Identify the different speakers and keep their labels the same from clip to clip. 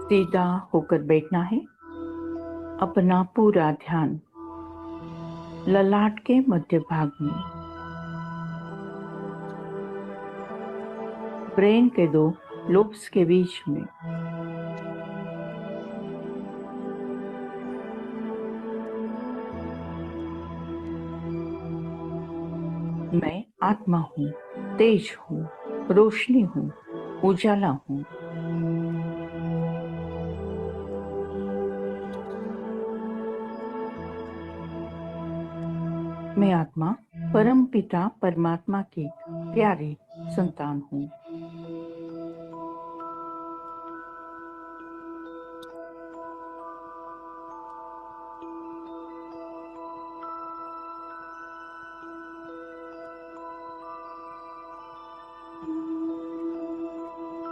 Speaker 1: सीधा होकर बैठना है। अपना पूरा ध्यान ललाट के मध्य भाग में, ब्रेन के दो लोब्स के बीच में। मैं आत्मा हूँ, तेज हूँ, रोशनी हूँ, उजाला हूँ। मैं आत्मा परम पिता परमात्मा की प्यारी संतान हूँ।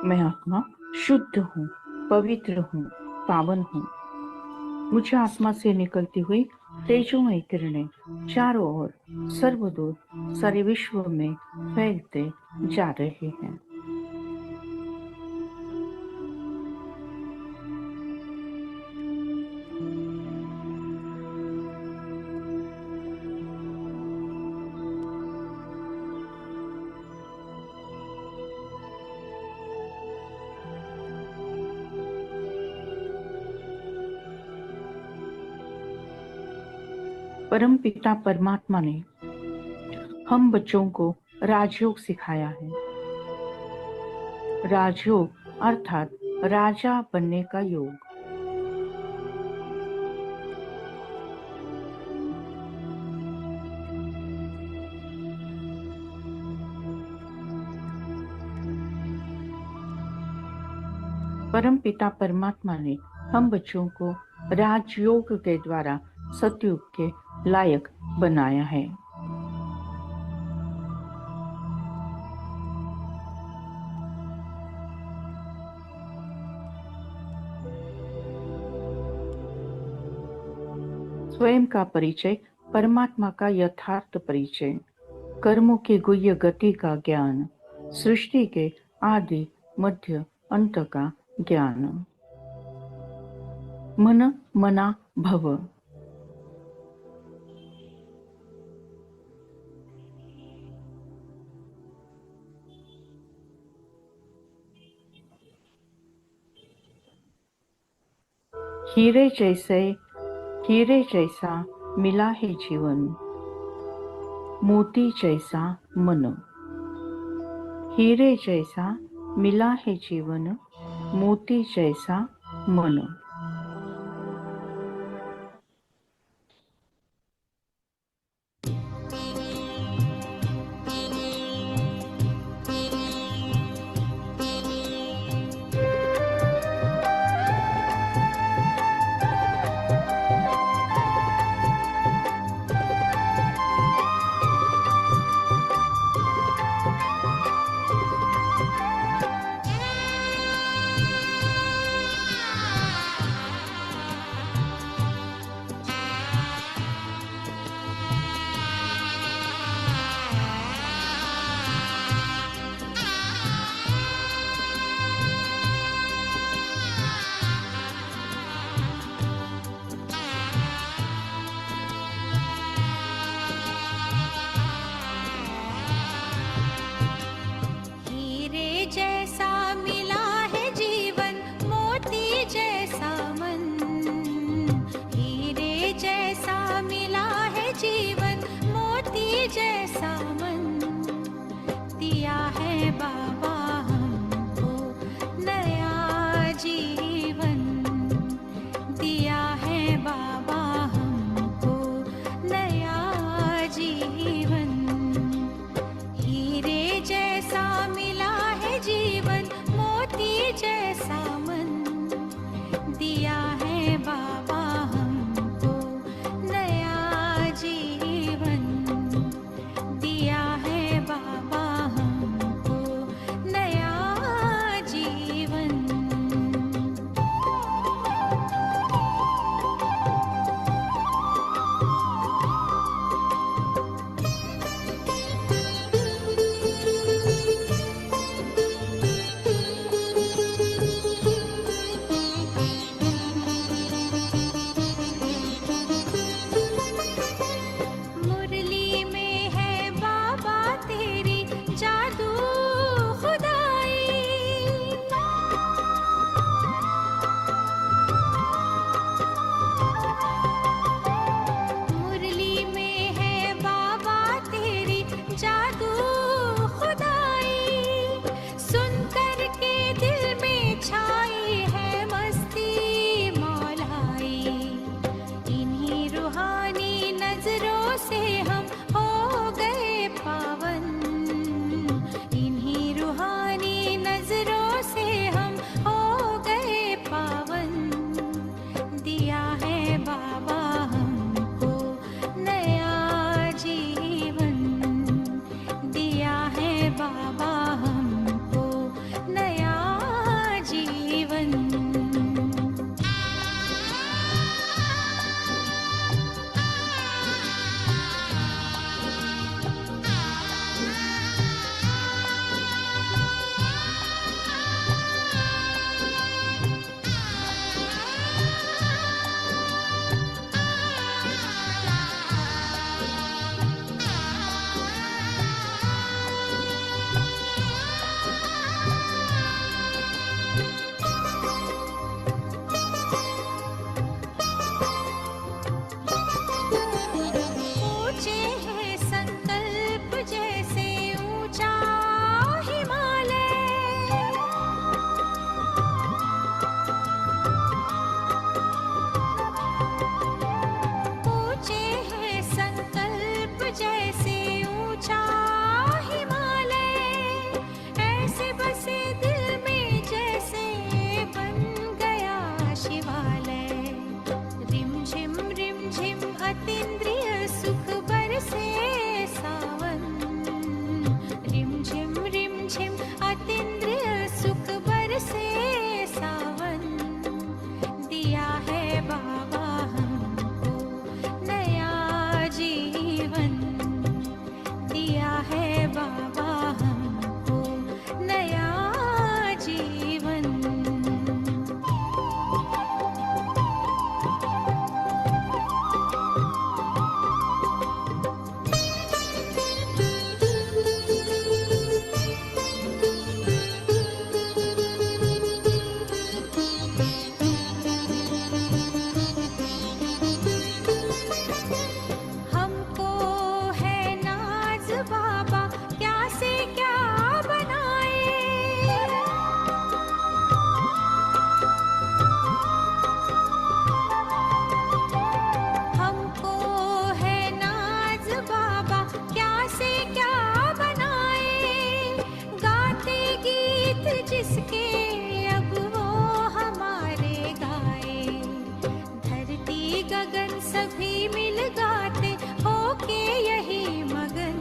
Speaker 1: मैं आत्मा शुद्ध हूँ, पवित्र हूँ, पावन हूँ। मुझे आत्मा से निकलती हुई तेजोमय किरणें चारों ओर सर्वदूर सारे विश्व में फैलते जा रहे हैं। परम पिता परमात्मा ने हम बच्चों को राजयोग सिखाया है। राजयोग अर्थात राजा बनने का योग। परम पिता परमात्मा ने हम बच्चों को राजयोग के द्वारा सतयुग के लायक बनाया है। स्वयं का परिचय, परमात्मा का यथार्थ परिचय, कर्मों की गुह्य गति का ज्ञान, सृष्टि के आदि मध्य अंत का ज्ञान। मन मना भव। हीरे जैसा मिला है जीवन, मोती जैसा मन। हीरे जैसा मिला है जीवन, मोती जैसा मन।
Speaker 2: गगन सभी मिल गाते होके यही मगन।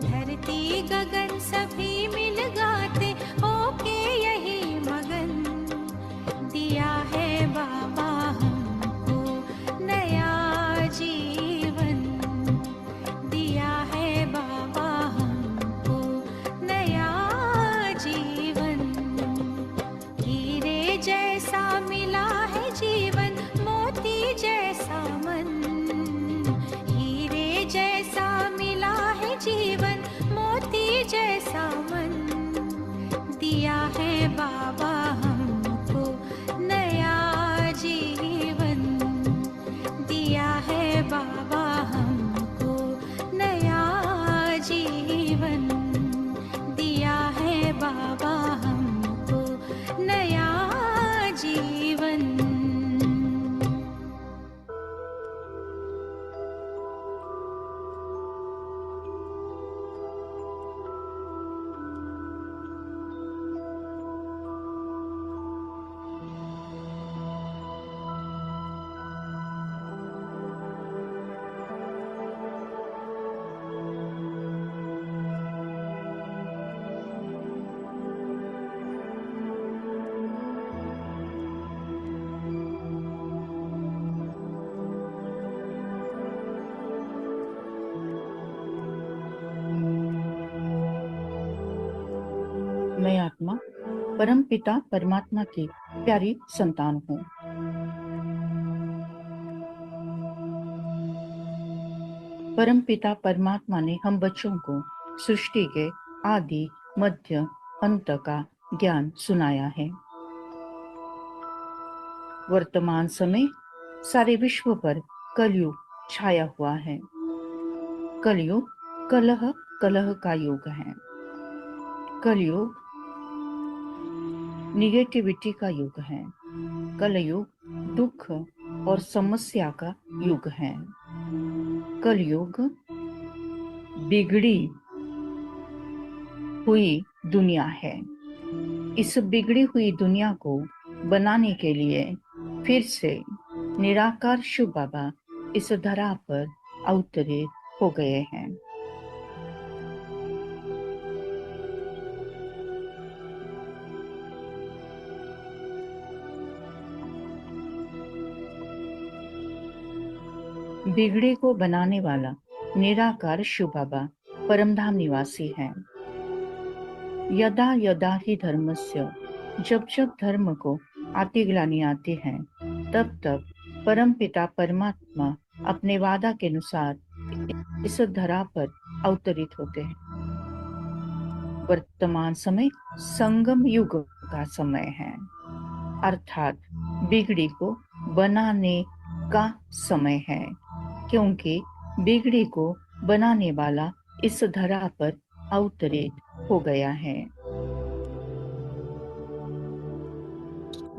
Speaker 2: धरती गगन सभी मिल गाते होके यही मगन। दिया है बाबा हमको नया जीवन। दिया है बाबा हमको नया जीवन। हीरे जैसा मिला है जीवन, मोती जैसा मन। हीरे जैसा मिला है जीवन, मोती जैसा मन। दिया है बाबा हमको नया जीवन। दिया है बाबा हमको नया जीवन। दिया है बाबा हमको नया जीवन।
Speaker 1: मैं आत्मा परम पिता परमात्मा की प्यारी संतान हूँ। परम पिता परमात्मा ने हम बच्चों को सृष्टि के आदि मध्य अंत का ज्ञान सुनाया है। वर्तमान समय सारे विश्व पर कलयुग छाया हुआ है। कलयुग कलह कलह का युग है। कलयुग निगेटिविटी का युग है। कलयुग दुख और समस्या का युग है। कलयुग बिगड़ी हुई दुनिया है। इस बिगड़ी हुई दुनिया को बनाने के लिए फिर से निराकार शिव बाबा इस धरा पर अवतरित हो गए हैं। बिगड़े को बनाने वाला निराकार शिव बाबा परमधाम निवासी है। यदा यदा ही धर्मस्य, जब जब धर्म को आतिग्लानी आती है, तब तब परम पिता परमात्मा अपने वादा के अनुसार इस धरा पर अवतरित होते हैं। वर्तमान समय संगम युग का समय है, अर्थात बिगड़ी को बनाने का समय है, क्योंकि बिगड़ी को बनाने वाला इस धरा पर अवतरित हो गया है।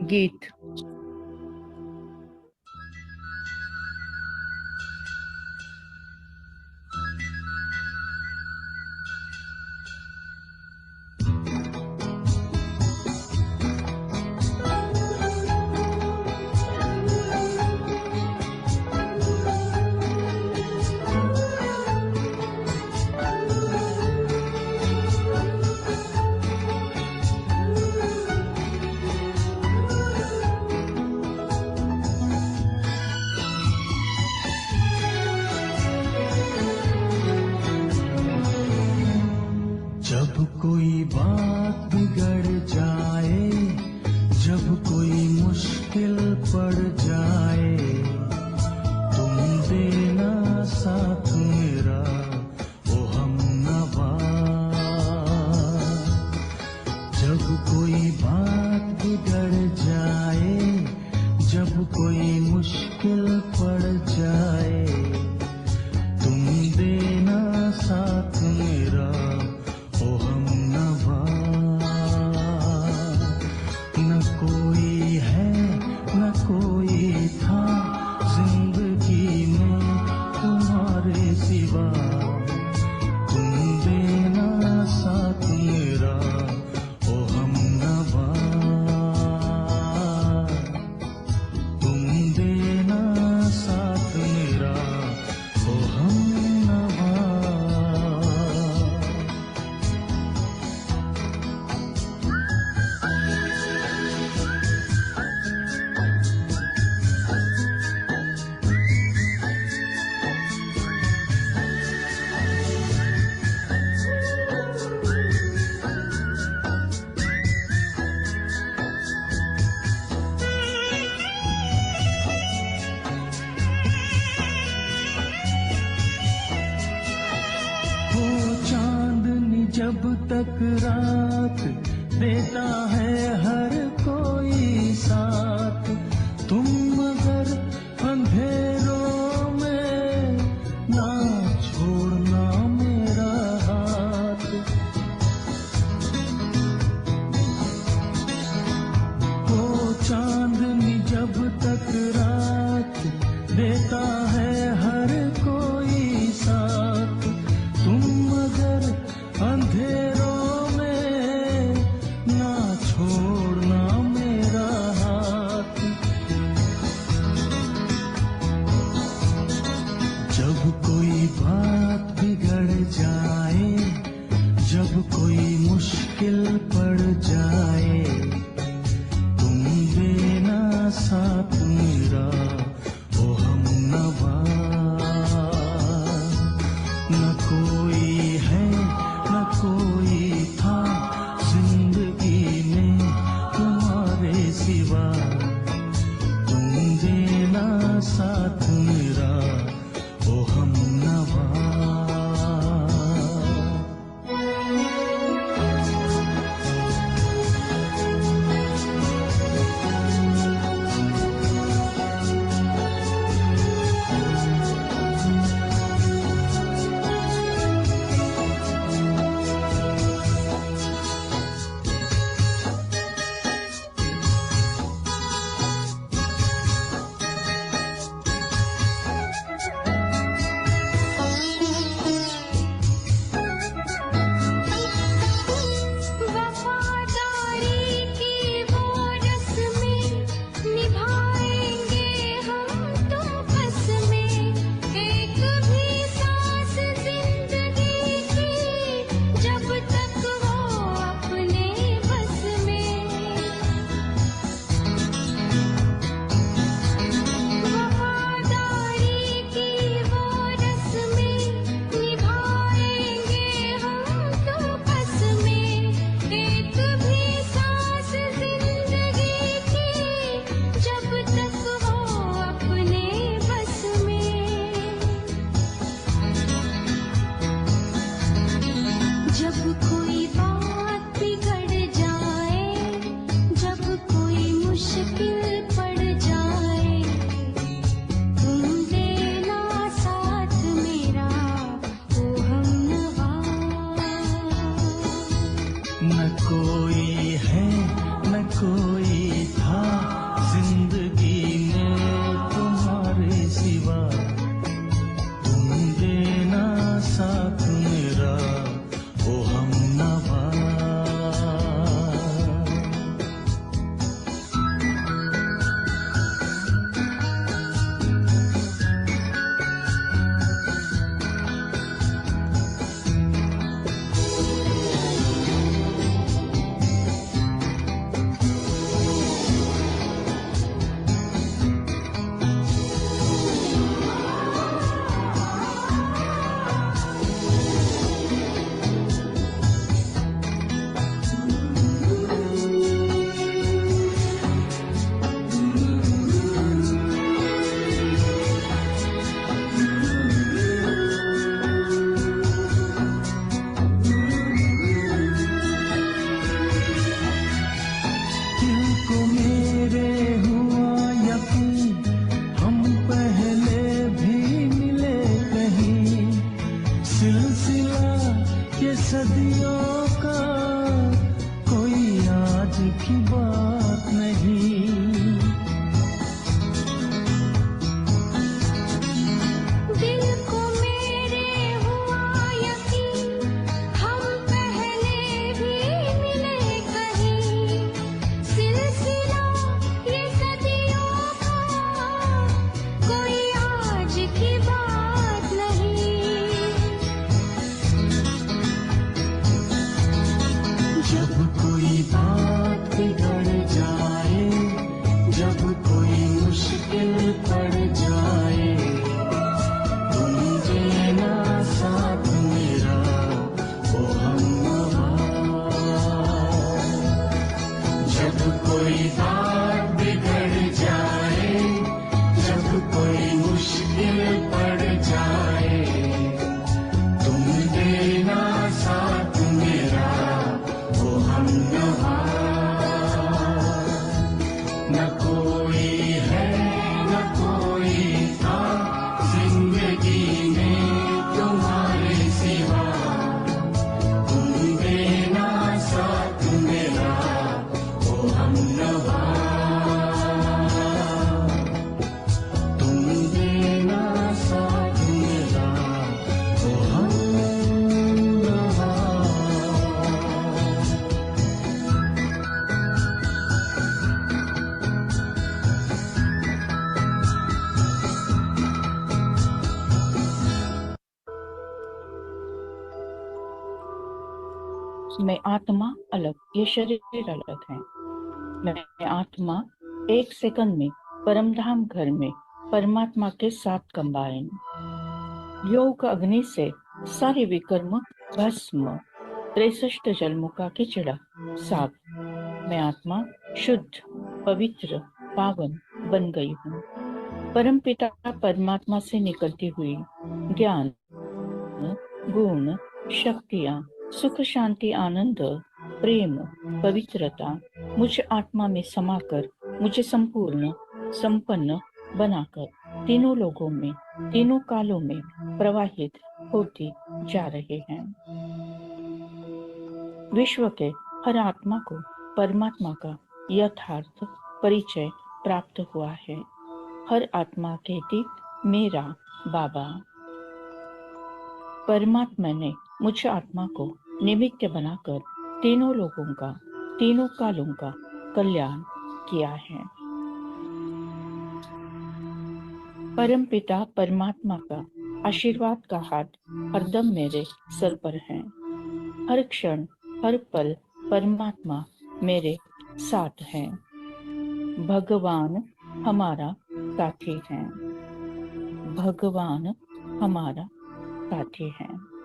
Speaker 1: गीत।
Speaker 3: कोई बात बिगड़ जाए, जब कोई मुश्किल पड़ जाए, तुम देना साथ मेरा ओ हमनवा। जब कोई बात बिगड़ जाए, जब कोई मुश्किल पड़ जाए, तुम देना साथ मेरा ओ हमनवा। न कोई है न कोई तक रात देता है हर कोई साथ, तुम मगर अंधेरों में ना छोड़ना मेरा हाथ। वो चांदनी जब तक रात देता है हर कोई साथ, तुम मगर अंधेरों में ना छोड़ना मेरा हाथ। जब कोई बात बिगड़ जाए, जब कोई मुश्किल पड़ जाए, तुम देना साथ मेरा ओ हमनवा। न कोई है न कोई था जिंदगी में तुम्हारे सिवा, तुम देना साथ मेरा ओ हमनवा। न कोई है न कोई था जिंदगी में तुम्हारे सिवा, तुम देना साथ मेरा ओ हमनवा। सदियों का कोई आज की बात नहीं।
Speaker 2: दिल को मेरे हुआ यकीन, हम पहले भी मिले कहीं। सिलसिला ये सदियों का कोई आज की बात नहीं।
Speaker 3: जब कोई बात बिगड़ जाए, जब कोई मुश्किल पड़ जाए, तुम देना साथ मेरा ओ हमनवा। जब कोई बात बिगड़ जाए, जब कोई मुश्किल पड़ जाए, तुम देना साथ मेरा
Speaker 1: मैं आत्मा अलग, ये शरीर अलग है। मैं आत्मा एक सेकंड में परमधाम घर में परमात्मा के साथ कंबाइन। योग अग्नि से सारे विकर्म भस्म, 63 जन्मों का खिचड़ा साफ। मैं आत्मा शुद्ध, पवित्र, पावन बन गई हूँ। परम पिता परमात्मा से निकलती हुई ज्ञान, गुण, शक्तियाँ, सुख, शांति, आनंद, प्रेम, पवित्रता मुझ आत्मा में समाकर मुझे संपूर्ण संपन्न बनाकर तीनों लोगों में, तीनों कालों में प्रवाहित होती जा रहे हैं। विश्व के हर आत्मा को परमात्मा का यथार्थ परिचय प्राप्त हुआ है। हर आत्मा कहती मेरा बाबा। परमात्मा ने मुझ आत्मा को निमित्त बनाकर तीनों लोगों का, तीनों कालों का कल्याण किया है। परम पिता परमात्मा का आशीर्वाद का हाथ हरदम मेरे सर पर है। हर क्षण हर पल परमात्मा मेरे साथ है। भगवान हमारा साथी है। भगवान हमारा साथी है।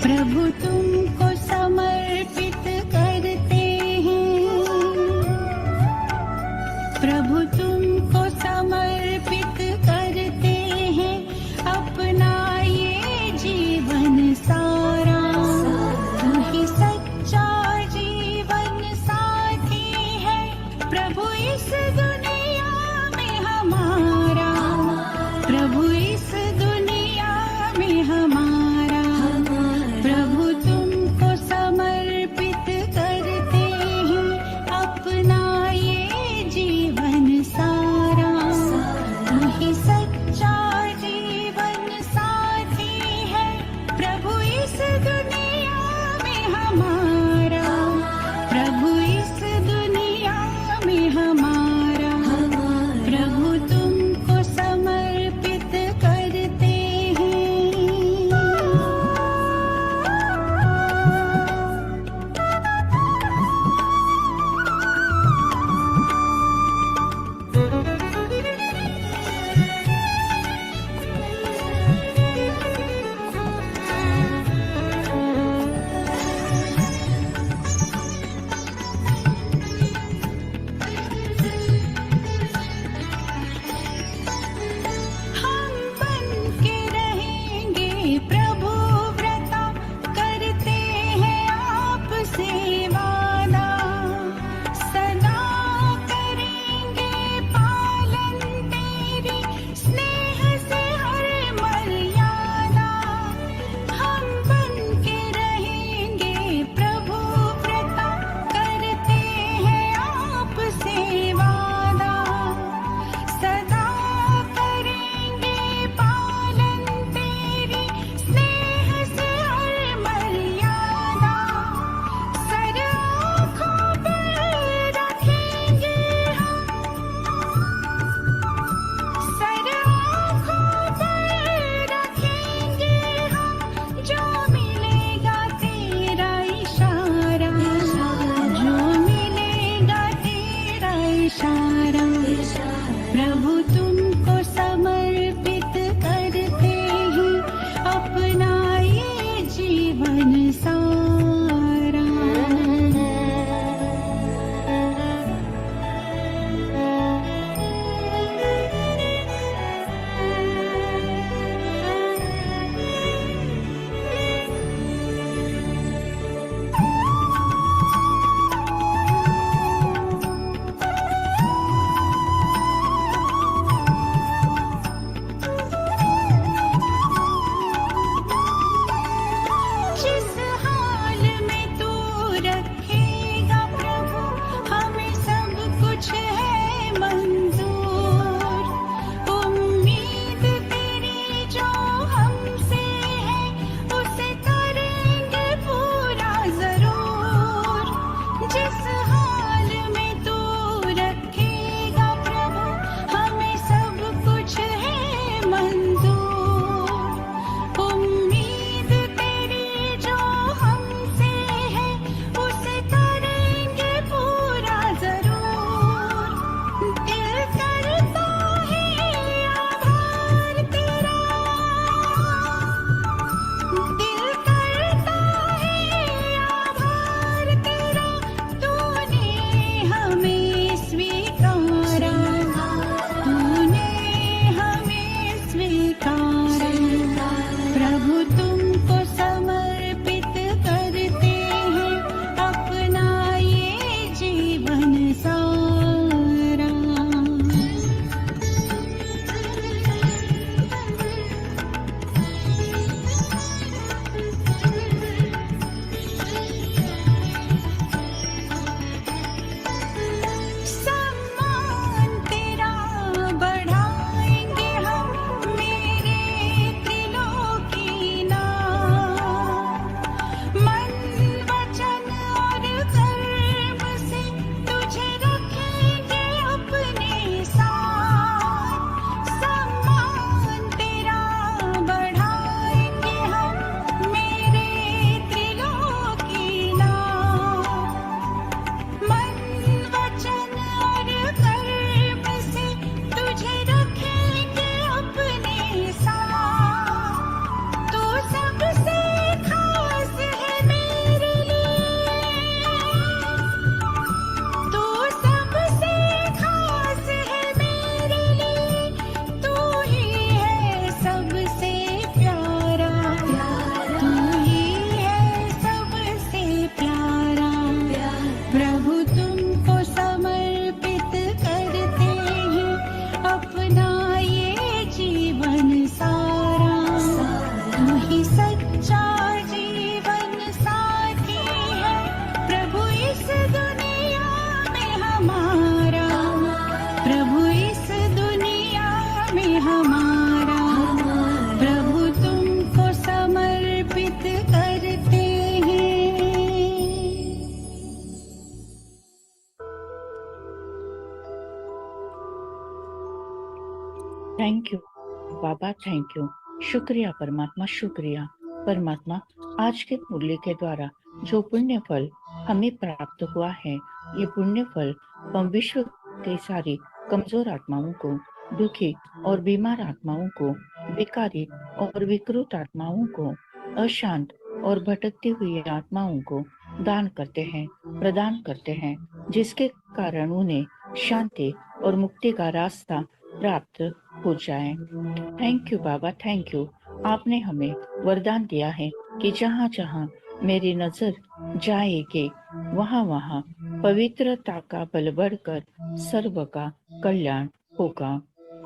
Speaker 2: प्रभु तुमको समर्पित करते हैं। प्रभु तुमको समर्पित करते हैं अपना ये जीवन सारा। तू ही सच्चा जीवन साथी है प्रभु इस दुनिया में हमारा। प्रभु इस दुनिया में हमारा। प्रभु तुमको समर्पित करते हैं अपना ये जीवन सारा। तू ही सच्चा जीवन साथी है प्रभु इस दुनिया में हमारा। प्रभु इस दुनिया में हमारा। हमारा, प्रभु इस दुनिया में हमारा, प्रभु तुमको समर्पित करते हैं।
Speaker 1: Thank you Baba, thank you. शुक्रिया परमात्मा, शुक्रिया परमात्मा। आज के मुरली के द्वारा जो पुण्य फल हमें प्राप्त हुआ है, ये पुण्य फल हम विश्व के सारी कमजोर आत्माओं को, दुखी और बीमार आत्माओं को, विकारी और विकृत आत्माओं को, अशांत और भटकती हुई आत्माओं को दान करते हैं, प्रदान करते हैं, जिसके कारण उन्हें शांति और मुक्ति का रास्ता प्राप्त हो जाए। Thank you Baba, thank you. आपने हमें वरदान दिया है कि जहाँ जहाँ मेरी नजर जाएगी, वहाँ वहाँ पवित्रता का बल बढ़कर सर्व का कल्याण होगा।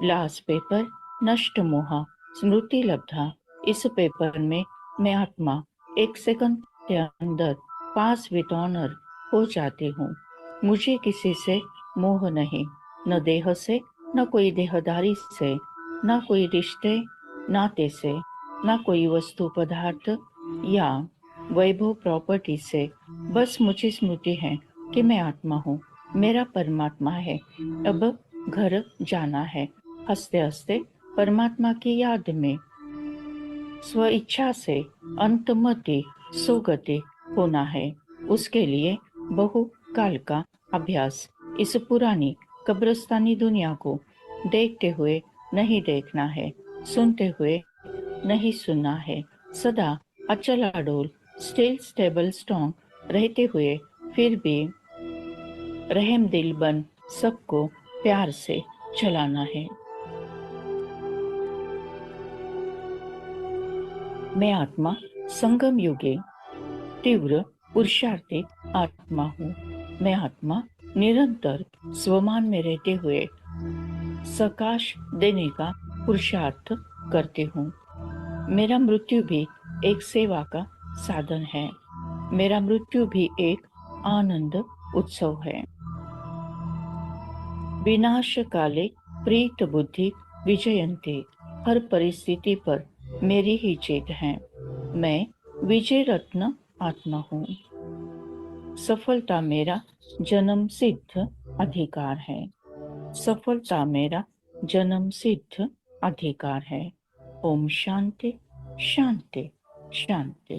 Speaker 1: लास्ट पेपर, नष्ट मोह स्मृति लब्धा। इस पेपर में मैं आत्मा 1 सेकंड के अंदर पास विद ऑनर हो जाती हूँ। मुझे किसी से मोह नहीं, न देह से, न कोई देहदारी से, न कोई रिश्ते नाते से, न कोई वस्तु पदार्थ या वैभव प्रॉपर्टी से। बस मुझे स्मृति है कि मैं आत्मा हूँ, मेरा परमात्मा है। अब घर जाना है, हंसते हंसते परमात्मा की याद में स्व इच्छा से अंतमति सुगति होना है। उसके लिए बहु काल का अभ्यास। इस पुरानी कब्रिस्तानी दुनिया को देखते हुए नहीं देखना है, सुनते हुए नहीं सुनना है। सदा अचल अडोल, स्टिल स्टेबल स्ट्रॉन्ग रहते हुए फिर भी रहम दिल बन सबको प्यार से चलाना है। मैं आत्मा संगम युगे तीव्र पुरुषार्थी आत्मा हूँ। मैं आत्मा निरंतर स्वमान में रहते हुए सकाश देने का पुरुषार्थ करती हूँ। मेरा मृत्यु भी एक सेवा का साधन है। मेरा मृत्यु भी एक आनंद उत्सव है। विनाश काले प्रीत बुद्धि विजयंती। हर परिस्थिति पर मेरी ही जीत है। मैं विजय रत्न आत्मा हूँ। सफलता मेरा जन्म सिद्ध अधिकार है। सफलता मेरा जन्म सिद्ध अधिकार है। ओम शांति शांति शांति।